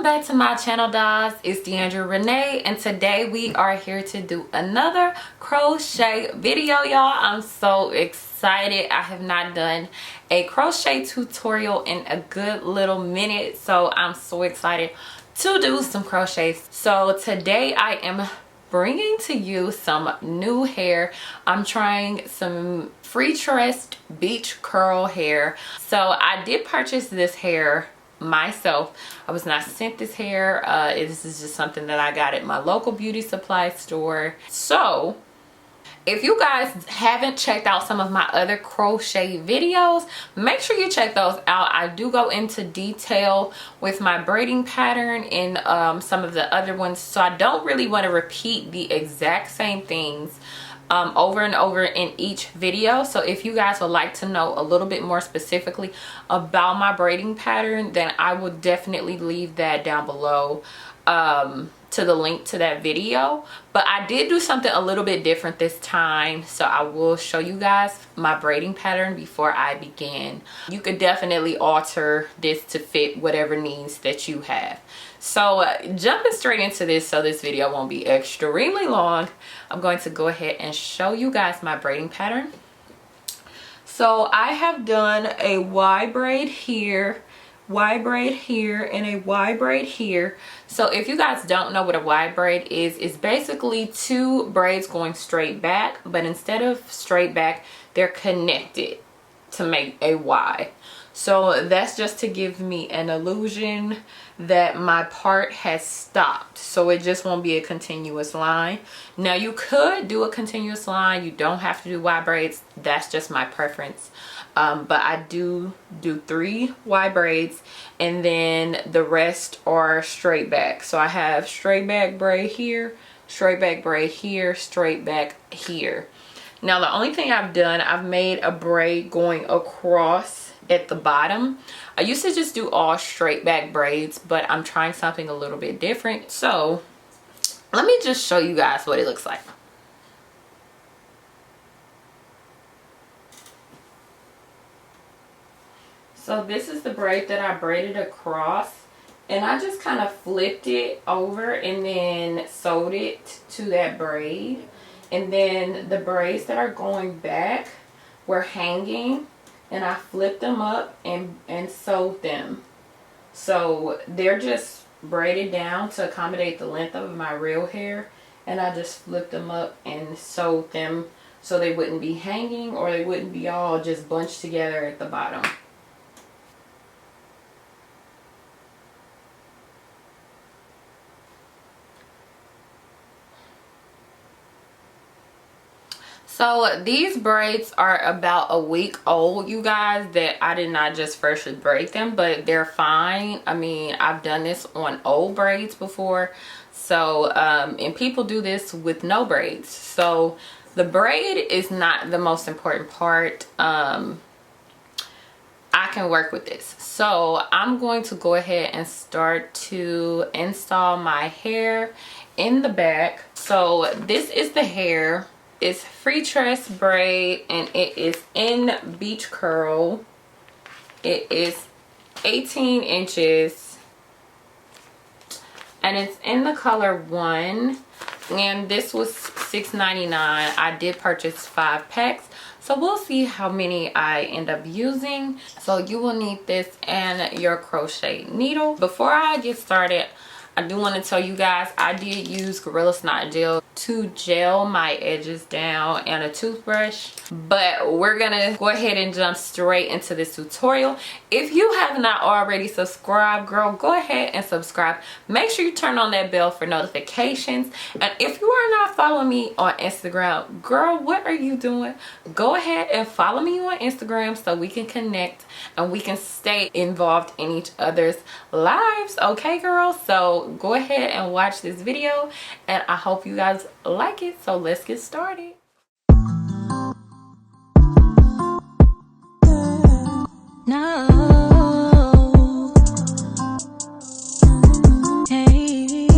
Welcome back to my channel, dolls. It's Deandra Renee, and today we are here to do another crochet video, y'all. I'm so excited. I have not done a crochet tutorial in a good little minute, so I'm so excited to do some crochets. So today I am bringing to you some new hair. I'm trying some Freetress Beach Curl hair. So I did purchase this hair myself. I was not sent this hair. This is just something that I got at my local beauty supply store. So if you guys haven't checked out some of my other crochet videos, make sure you check those out. I do go into detail with my braiding pattern in some of the other ones, so I don't really want to repeat the exact same things over and over in each video. So if you guys would like to know a little bit more specifically about my braiding pattern, then I will definitely leave that down below to the link to that video. But I did do something a little bit different this time, so I will show you guys my braiding pattern before I begin. You could definitely alter this to fit whatever needs that you have. So jumping straight into this, so this video won't be extremely long, I'm going to go ahead and show you guys my braiding pattern. So I have done a Y braid here, Y braid here, and a Y braid here. So if you guys don't know what a Y braid is, it's basically two braids going straight back, but instead of straight back, they're connected to make a Y. So that's just to give me an illusion that my part has stopped, so it just won't be a continuous line. Now you could do a continuous line, you don't have to do Y braids, that's just my preference. But I do 3 Y braids, and then the rest are straight back. So I have straight back braid here, straight back braid here, straight back here. Now the only thing I've done, I've made a braid going across at the bottom. I used to just do all straight back braids, but I'm trying something a little bit different. So let me just show you guys what it looks like. So this is the braid that I braided across, and I just kind of flipped it over and then sewed it to that braid. And then the braids that are going back were hanging, and I flipped them up and sewed them. So they're just braided down to accommodate the length of my real hair, and I just flipped them up and sewed them so they wouldn't be hanging, or they wouldn't be all just bunched together at the bottom. So these braids are about a week old, you guys, that I did not just freshly braid them, but they're fine. I mean, I've done this on old braids before. So, and people do this with no braids. So the braid is not the most important part. I can work with this. So I'm going to go ahead and start to install my hair in the back. So this is the hair. It's Freetress braid, and it is in Beach Curl. It is 18 inches, and it's in the color 1, and this was $6.99. I did purchase 5 packs, so we'll see how many I end up using. So you will need this and your crochet needle. Before I get started, I do want to tell you guys, I did use Gorilla Snot gel to gel my edges down, and a toothbrush, but we're gonna go ahead and jump straight into this tutorial. If you have not already subscribed, girl, go ahead and subscribe. Make sure you turn on that bell for notifications, and if you are not following me on Instagram, girl, what are you doing? Go ahead and follow me on Instagram so we can connect and we can stay involved in each other's lives, okay, girl? So go ahead and watch this video, and I hope you guys like it. So let's get started. No. Hey.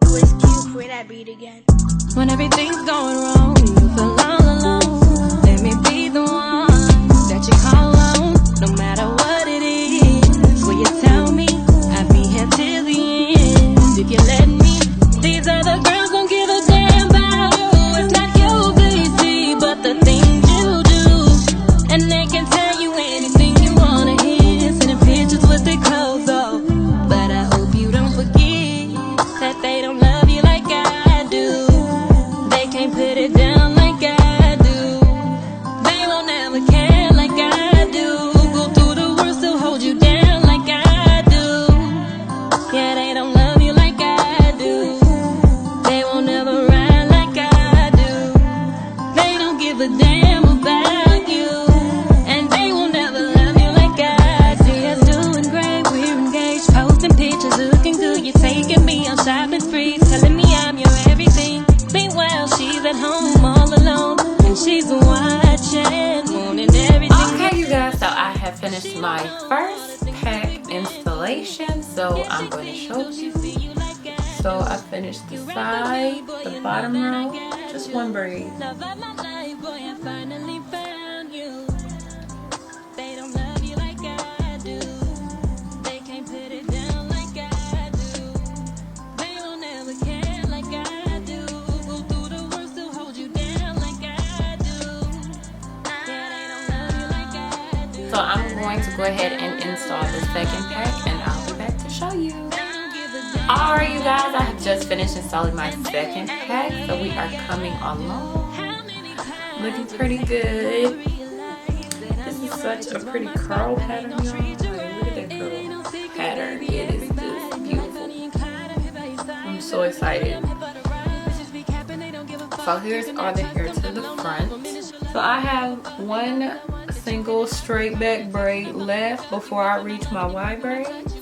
Always cute for that beat again. When everything's going wrong, you feel all alone. Let me be the one that you call on, no matter what it is. Will you tell me I'd be pictures looking good. You're taking me on shopping sprees, telling me I'm your everything. Meanwhile, she's at home all alone, and she's watching, wanting everything. Okay, you guys, so I have finished my first pack installation, so I'm going to show you. So I finished the side, the bottom row, just one braid. So I'm going to go ahead and install the second pack, and I'll be back to show you. Alright, you guys, I have just finished installing my second pack, so we are coming along. Looking pretty good. This is such a pretty curl pattern, y'all. Like, look at that curl pattern. It is just beautiful. I'm so excited. So here's all the hair to the front. So I have one single straight back braid left before I reach my wide braids.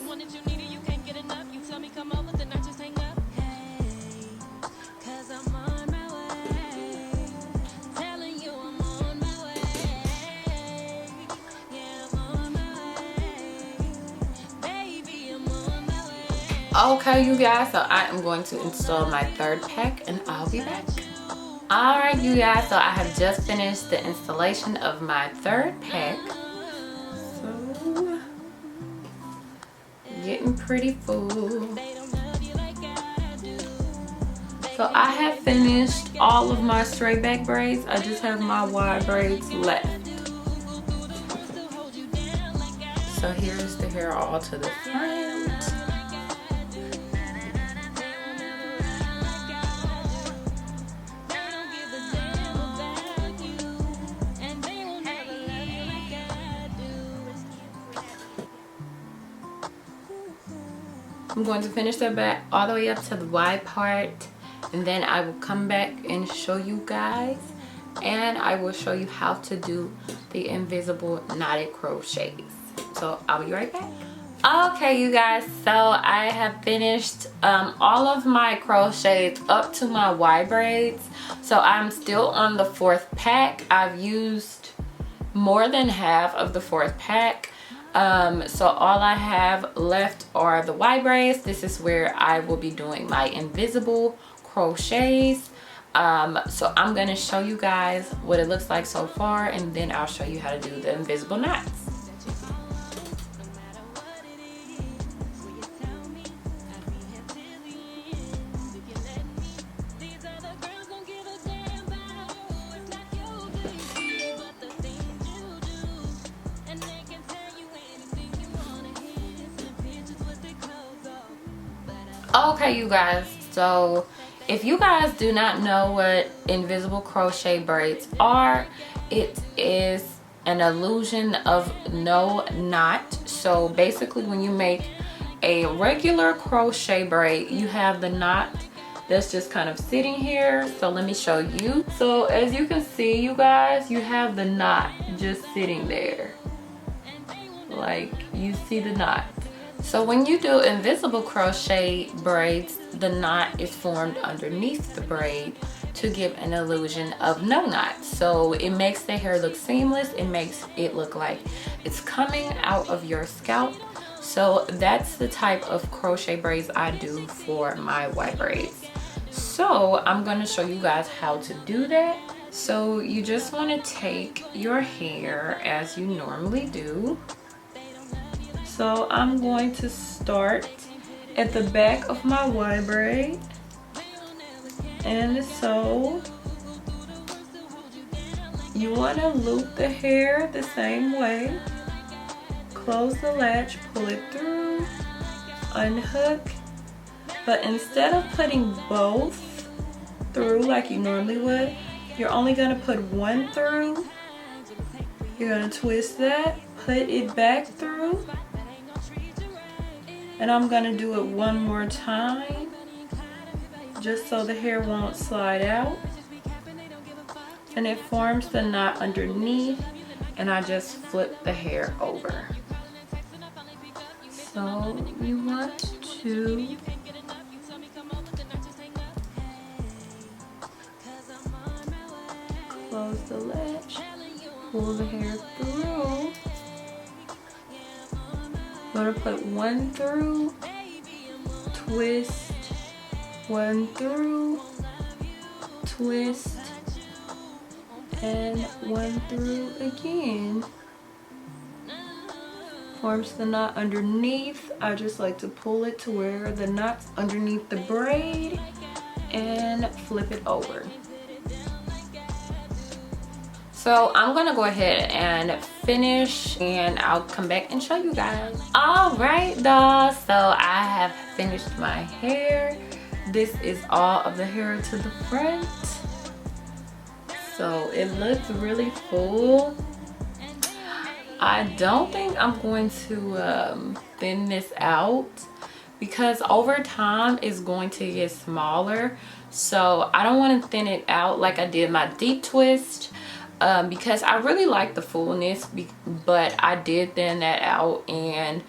Okay, you guys, so I am going to install my third pack, and I'll be back. Alright, you guys, so I have just finished the installation of my third pack. So, getting pretty full. So I have finished all of my straight back braids. I just have my wide braids left. So here's the hair all to the front. I'm going to finish that back all the way up to the wide part, and then I will come back and show you guys, and I will show you how to do the invisible knotted crochets. So I'll be right back. Okay, you guys, so I have finished all of my crochets up to my wide braids. So I'm still on the fourth pack. I've used more than half of the fourth pack. So all I have left are the wide braids. This is where I will be doing my invisible crochets. So I'm going to show you guys what it looks like so far, and then I'll show you how to do the invisible knots. Okay, you guys, so if you guys do not know what invisible crochet braids are, it is an illusion of no knot. So basically, when you make a regular crochet braid, you have the knot that's just kind of sitting here. So let me show you. So as you can see, you guys, you have the knot just sitting there. Like, you see the knot. So when you do invisible crochet braids, the knot is formed underneath the braid to give an illusion of no knot. So it makes the hair look seamless. It makes it look like it's coming out of your scalp. So that's the type of crochet braids I do for my wide braids. So I'm going to show you guys how to do that. So you just want to take your hair as you normally do. So I'm going to start at the back of my wide braid, and so you want to loop the hair the same way, close the latch, pull it through, unhook, but instead of putting both through like you normally would, you're only going to put one through. You're going to twist that, put it back through, and I'm going to do it one more time just so the hair won't slide out, and it forms the knot underneath, and I just flip the hair over. So you want 2. Close the latch, pull the hair through. I'm gonna put 1 through, twist, 1 through, twist, and 1 through again. Forms the knot underneath. I just like to pull it to where the knot's underneath the braid and flip it over. So I'm gonna go ahead and finish and I'll come back and show you guys. All right, dolls, so I have finished my hair. This is all of the hair to the front. So it looks really full. I don't think I'm going to thin this out because over time it's going to get smaller. So I don't want to thin it out like I did my deep twist. Because I really like the fullness, but I did thin that out and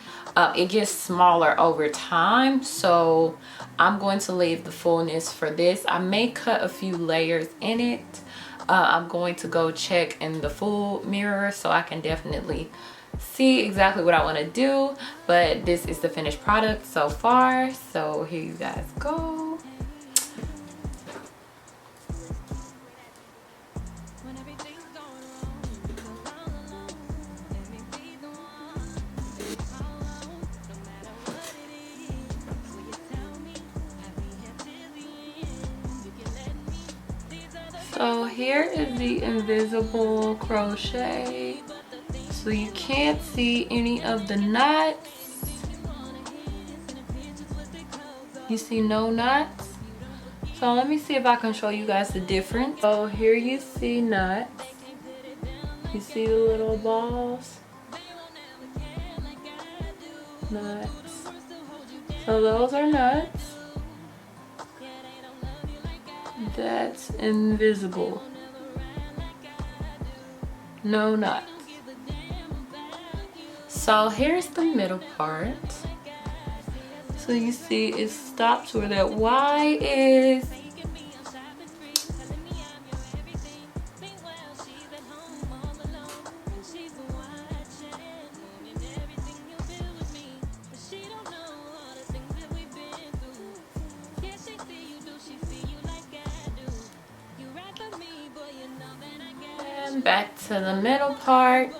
it gets smaller over time. So I'm going to leave the fullness for this. I may cut a few layers in it. I'm going to go check in the full mirror so I can definitely see exactly what I want to do. But this is the finished product so far. So here you guys go. So here is the invisible crochet. So you can't see any of the knots. You see no knots. So let me see if I can show you guys the difference. So here you see knots. You see the little balls? Knots. So those are knots. That's invisible. No knots. So here's the middle part. So you see it stops where that Y is. And back to the middle part.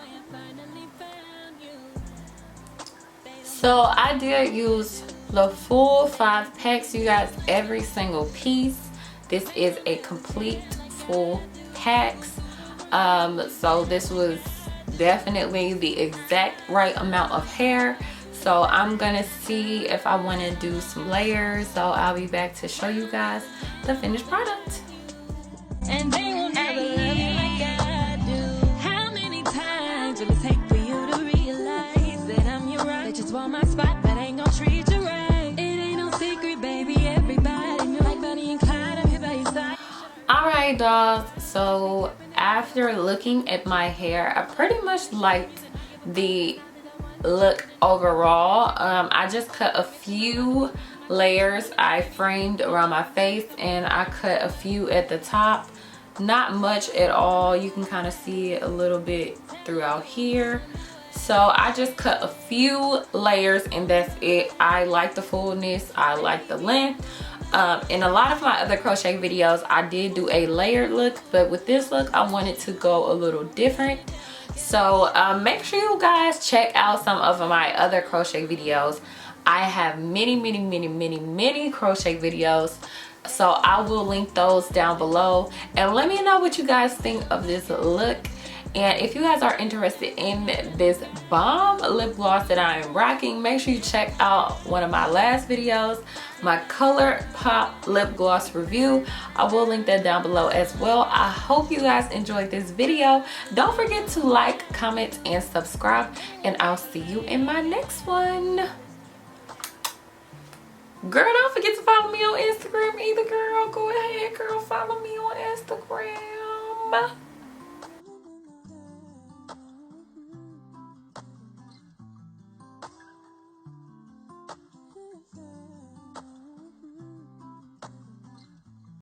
So I did use the full 5 packs, you guys, every single piece. This is a complete full packs. So this was definitely the exact right amount of hair. So I'm gonna see if I want to do some layers. So I'll be back to show you guys the finished product. And they will never love you like I do. How many times will it take for you to realize that I'm your right? That just want my spot, but ain't gonna treat you right. It ain't no secret, baby. Everybody knew like Bonnie and Clyde. I'm here by your side. Alright, dolls. So after looking at my hair, I pretty much liked the look overall. I just cut a few layers. I framed around my face and I cut a few at the top. Not much at all. You can kind of see it a little bit throughout here. So I just cut a few layers and that's it. I like the fullness. I like the length. In a lot of my other crochet videos, I did do a layered look, but with this look, I wanted to go a little different. So make sure you guys check out some of my other crochet videos. I have many crochet videos, so I will link those down below. And let me know what you guys think of this look. And if you guys are interested in this bomb lip gloss that I am rocking, make sure you check out one of my last videos, my Color Pop lip gloss review. I will link that down below as well. I hope you guys enjoyed this video. Don't forget to like, comment, and subscribe, and I'll see you in my next one. Girl, don't forget to follow me on Instagram either, girl. Go ahead, girl, follow me on Instagram.